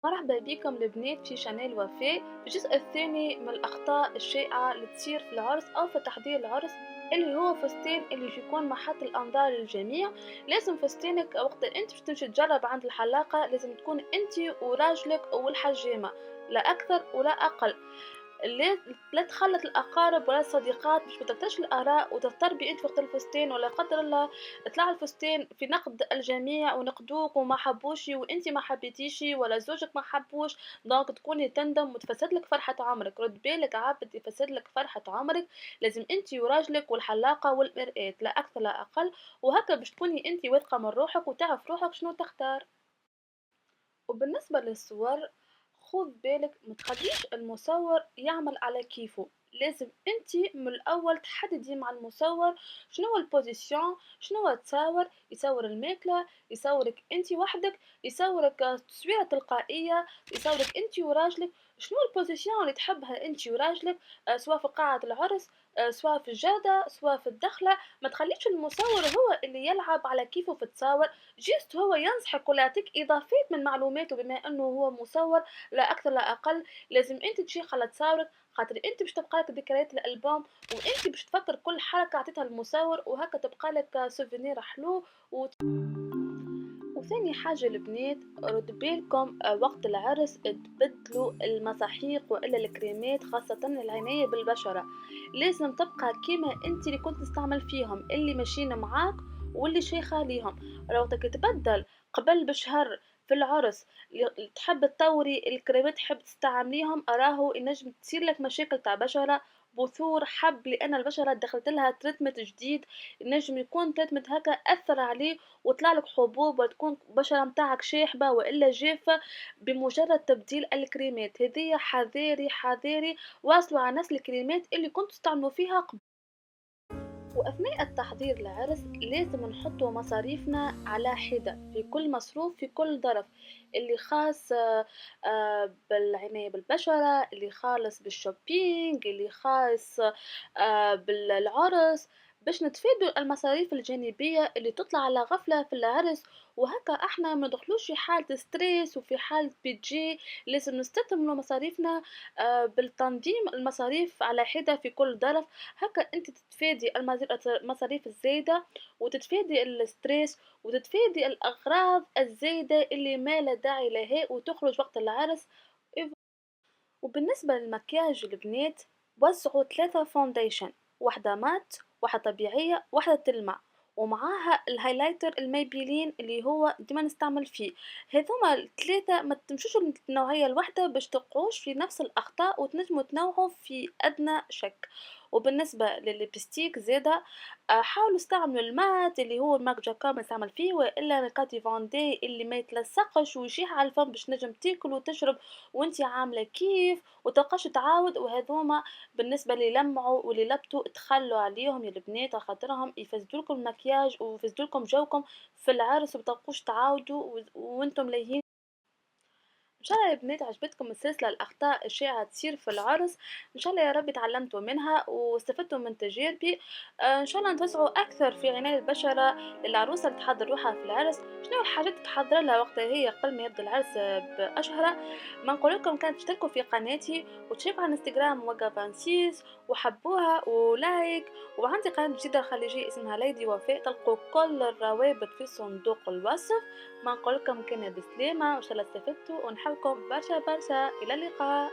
مرحبا بكم البنات في شانيل وفاء في الجزء الثاني من الأخطاء الشائعة اللي تصير في العرس أو في تحضير العرس، اللي هو فستان اللي يكون محط الأنظار للجميع. لازم فستانك وقت اللي انت باش تمشي تجرب عند الحلاقة لازم تكون انت وراجلك والحجامة، لا أكثر ولا أقل. لا تخلط الأقارب ولا الصديقات باش متكترش الآراء وتضطربي انت وقت الفستان، ولا قدر الله طلع الفستان في نقد الجميع ونقدوك وما حبوش وانت ما حبيتيشي ولا زوجك ما حبوش، دونك تكوني تندم وتفسد لك فرحة عمرك. رد بالك عبد يفسد لك فرحة عمرك، لازم انت وراجلك والحلاقة والمرآة لا أكثر لا أقل، وهكا باش تكوني انت واثقة من روحك وتعرف روحك شنو تختار. وبالنسبة للصور خذ بالك متخليش المصور يعمل على كيفه، لازم انتي من الاول تحددي مع المصور شنو هو البوزيسيون، شنو هو تصور، يصور الماكلة، يصورك انتي وحدك، يصورك تصويرة تلقائية، يصورك انتي وراجلك، شنو البوزيسيون اللي تحبها انتي وراجلك، سواء في قاعة العرس، سواء في الجردة، سواء في الدخلة. ما تخليش المصور هو اللي يلعب على كيفه في التصاور، جيست هو ينصحك ولا يعطيك إضافات من معلوماته بما إنه هو مصور لا أكثر لا أقل. لازم أنت تشيخ على تصاورك خاطر أنت باش تبقى لك ذكريات الألبوم، وأنت باش تفكر كل حركة عطيتها المصور وهكا تبقى لك سوفينير حلو وثاني حاجة البنات رد بالكم وقت العرس تبدلوا المساحيق وإلا الكريمات خاصة العناية بالبشرة، لازم تبقى كيما انت اللي كنت تستعمل فيهم اللي ماشيين معاك واللي شيخة ليهم. روتك تبدل قبل بشهر في العرس تحب تطوري الكريمات تحب تستعمليهم راهو ينجم تصير لك مشاكل تاع بشرة، بثور حب لان البشرة دخلت لها تريتمنت جديد، ينجم يكون تريتمنت هكا اثر عليه وطلع لك حبوب وتكون البشرة متاعك شاحبة والا جافة بمجرد تبديل الكريمات. هذه حذاري حذاري، واصلوا على نفس الكريمات اللي كنتوا تستعملوا فيها قبل. وأثناء التحضير للعرس لازم نحطوا مصاريفنا على حدة، في كل مصروف في كل ظرف، اللي خاص بالعناية بالبشرة، اللي خالص بالشوبينج، اللي خاص بالعرس، باش نتفادوا المصاريف الجانبية اللي تطلع على غفلة في العرس، وهكا احنا ما ندخلوش في حالة ستريس وفي حالة بيجي. لازم نستثمروا مصاريفنا بالتنظيم المصاريف على حدة في كل ظرف، هكا انت تتفادي المصاريف الزايدة وتتفادي الستريس وتتفادي الأغراض الزايدة اللي ما لا داعي لها وتخرج وقت العرس. وبالنسبة للمكياج البنات وزعوا 3 فونديشن، واحدة مات، واحدة طبيعية، واحدة تلمع، ومعاها الهايلايتر الميبيلين اللي هو ديما نستعمل فيه. هذوما الثلاثة ما تمشوش النوعية الواحدة باش تقعوش في نفس الأخطاء وتنجموا تنوعوا في أدنى شك. وبالنسبة للليبستيك زادة حاولوا استعملوا المات اللي هو مارك جاكوب نستعمل فيه، والا ميكاتي فاندي اللي ما يتلصقش ويشيح على الفم باش نجم تاكل وتشرب وانتي عاملة كيف وتلقاش تعاود. وهذوما بالنسبة اللي لمعوا واللي لبطوا تخلوا عليهم يا البنات خاطرهم يفسدولكم المكياج ويفسدولكم جوكم في العرس ومتبقوش تعاودوا وانتم لاهين. ان شاء الله يا بنات عجبتكم السلسله الاخطاء الشائعه تصير في العرس، ان شاء الله يا رب تعلمتوا منها واستفدتوا من تجاربي. ان شاء الله نتوسعوا اكثر في عنايه البشره للعروسه اللي تحضر روحها في العرس، شنو الحاجات اللي تحضر لها وقتها هي قبل ما يبدا العرس باشهر. ما نقول لكم كانت تشتركوا في قناتي وتشاركوا على انستغرام وقا فانسيس وحبوها ولايك، وعندي قناه جديده خليجيه اسمها ليدي وفاء تلقوا كل الروابط في صندوق الوصف. ما نقولكم كان بسلامة وإن شاء الله استفدتوا ونحبكم برشا برشا، إلى اللقاء.